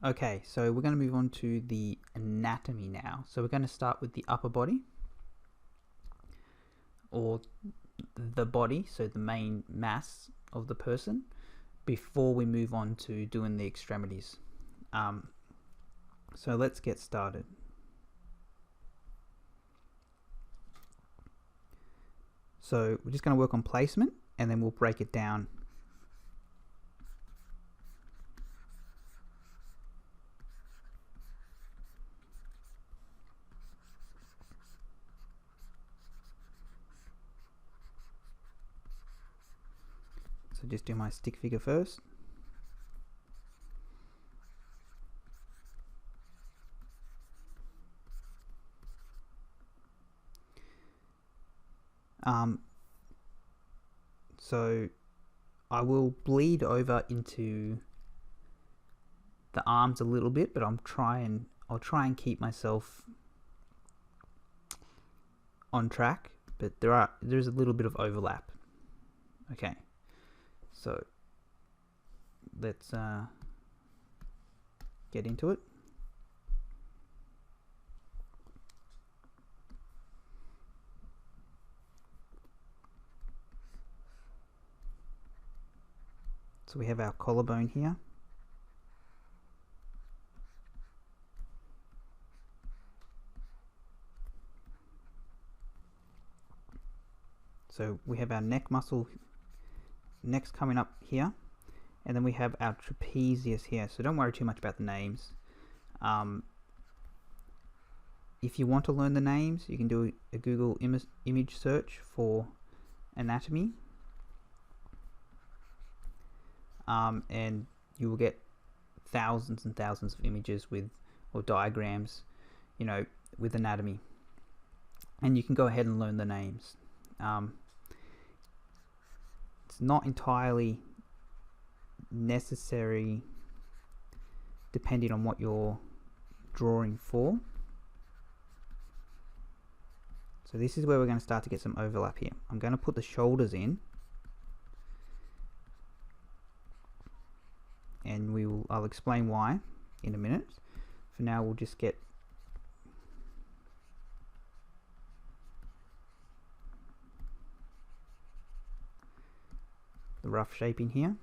Okay, so we're going to move on to the anatomy now. So we're going to start with the upper body, or the body, so the main mass of the person, before we move on to doing the extremities. So let's get started. So we're just going to work on placement, and then we'll break it down. So just do my stick figure first. So I will bleed over into the arms a little bit, but I'll try and keep myself on track. But there's a little bit of overlap. Okay, so let's get into it. So we have our collarbone here. So we have our neck muscle next coming up here, and then we have our trapezius here. So don't worry too much about the names. If you want to learn the names, you can do a Google image search for anatomy, and you will get thousands and thousands of images or diagrams, with anatomy, and you can go ahead and learn the names. It's not entirely necessary depending on what you're drawing for. So this is where we're going to start to get some overlap here. I'm going to put the shoulders in, and I'll explain why in a minute. For now, we'll just get the rough shaping here.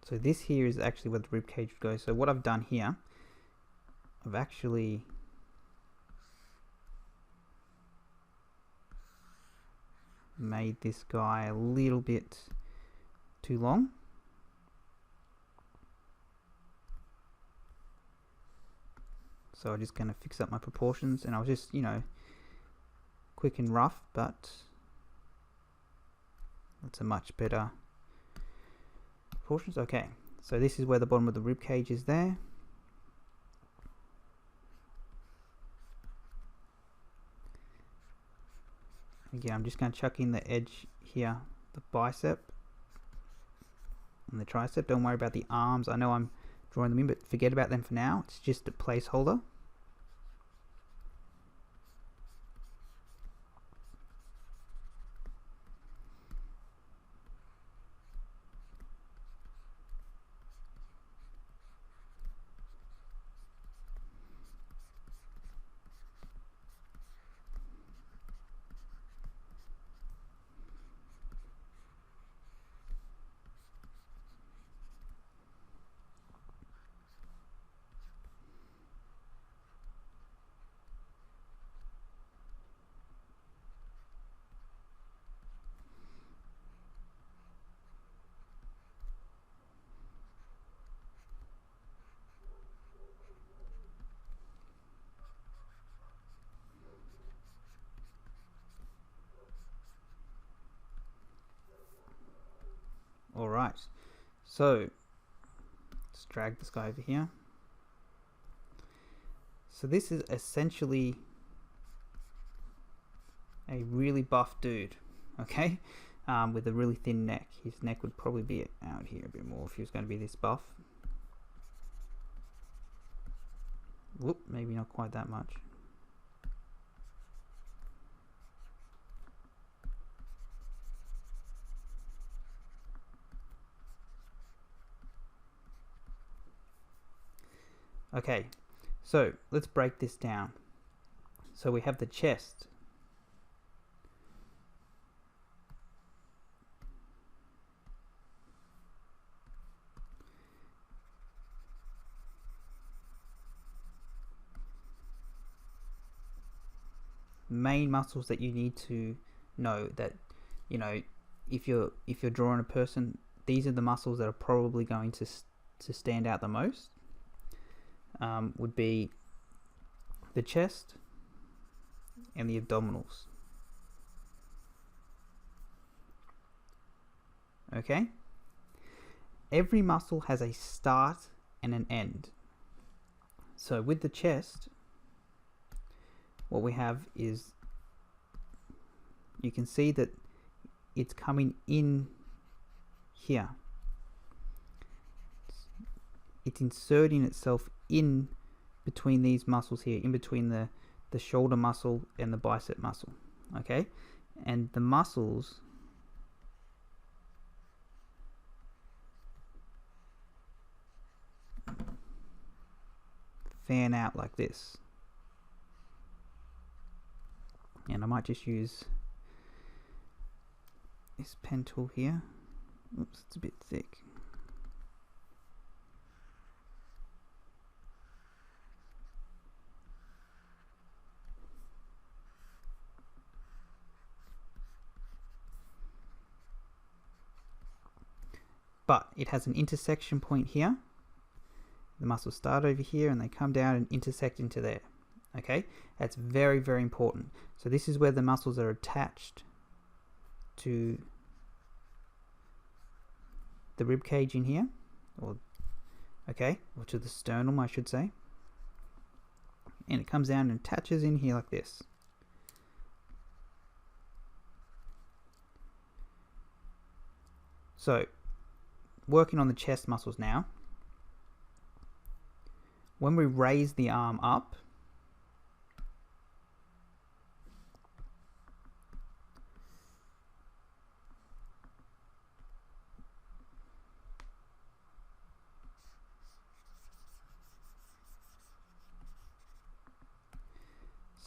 So this here is actually where the rib cage goes. So what I've done here, I've actually made this guy a little bit too long. So I'm just going to fix up my proportions, and I'll just, quick and rough, but that's a much better proportions. Okay, so this is where the bottom of the rib cage is there. Again, I'm just going to chuck in the edge here, the bicep and the tricep. Don't worry about the arms. I know I'm drawing them in, but forget about them for now. It's just a placeholder. Alright, so let's drag this guy over here. So this is essentially a really buff dude, okay, with a really thin neck. His neck would probably be out here a bit more if he was going to be this buff. Whoop, maybe not quite that much. Okay, so let's break this down. So we have the chest. Main muscles that you need to know that, you know, if you're drawing a person, these are the muscles that are probably going to stand out the most. Would be the chest and the abdominals. Okay? Every muscle has a start and an end. So with the chest, what we have is, you can see that it's coming in here. It's inserting itself in between these muscles here, in between the shoulder muscle and the bicep muscle. Okay? And the muscles fan out like this. And I might just use this pen tool here. Oops, it's a bit thick. But it has an intersection point here. The muscles start over here and they come down and intersect into there. Okay, that's very, very important. So this is where the muscles are attached to the rib cage in here, or to the sternum, I should say. And it comes down and attaches in here like this. So, working on the chest muscles now. When we raise the arm up,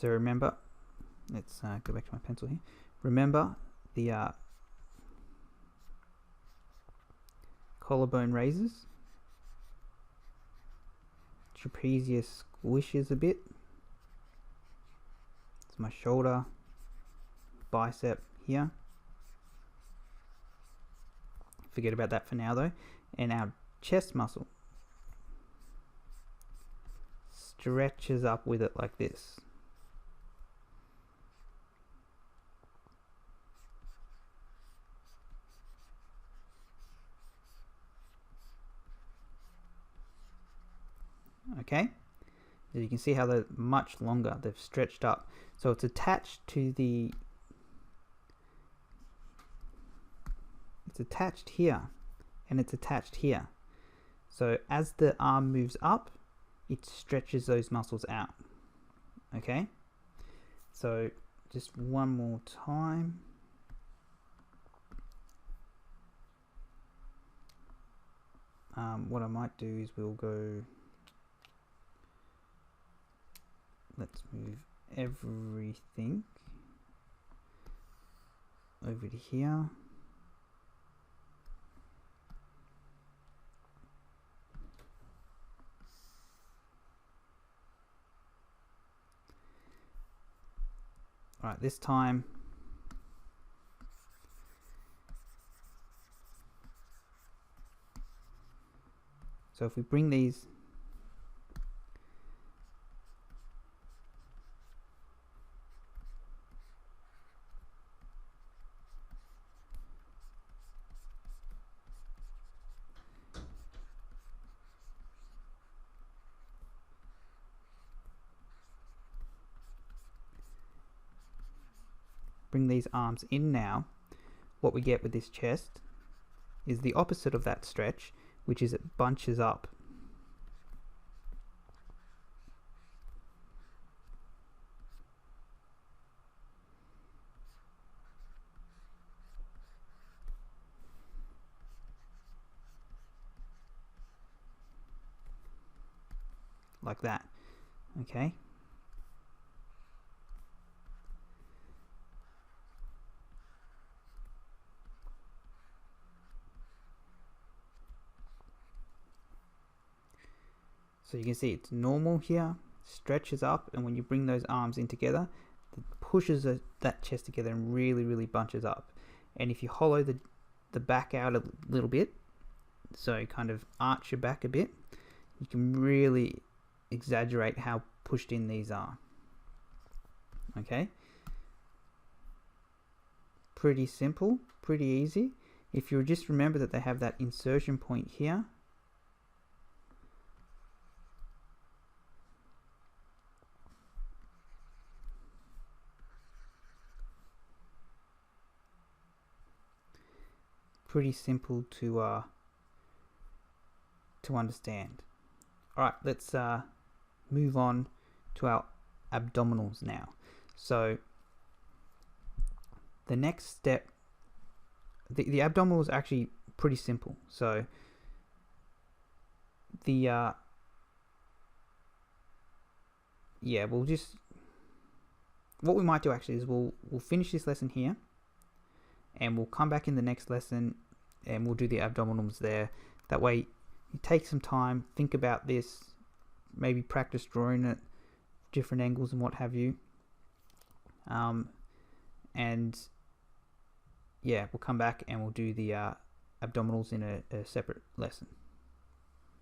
so remember, let's go back to my pencil here. Remember the collarbone raises. Trapezius squishes a bit. It's my shoulder, bicep here. Forget about that for now though. And our chest muscle stretches up with it like this. Okay, so you can see how they're much longer, they've stretched up. So it's attached to the, it's attached here and it's attached here. So as the arm moves up, it stretches those muscles out. Okay, so just one more time. What I might do is we'll go, let's move everything over to here. All right, this time so if we bring these arms in now, what we get with this chest is the opposite of that stretch, which is it bunches up. like that. Okay. So you can see it's normal here, stretches up, and when you bring those arms in together, it pushes that chest together and really bunches up. And if you hollow the back out a little bit, so kind of arch your back a bit, you can really exaggerate how pushed in these are. Okay, pretty simple, pretty easy. If you just remember that they have that insertion point here, pretty simple to understand. All right, let's move on to our abdominals now. So the next step, the abdominals is actually pretty simple. So the yeah, we'll just, what we might do actually is we'll finish this lesson here, and we'll come back in the next lesson and we'll do the abdominals there. That way you take some time, think about this, maybe practice drawing it, different angles and what have you. And yeah, we'll come back and we'll do the abdominals in a separate lesson.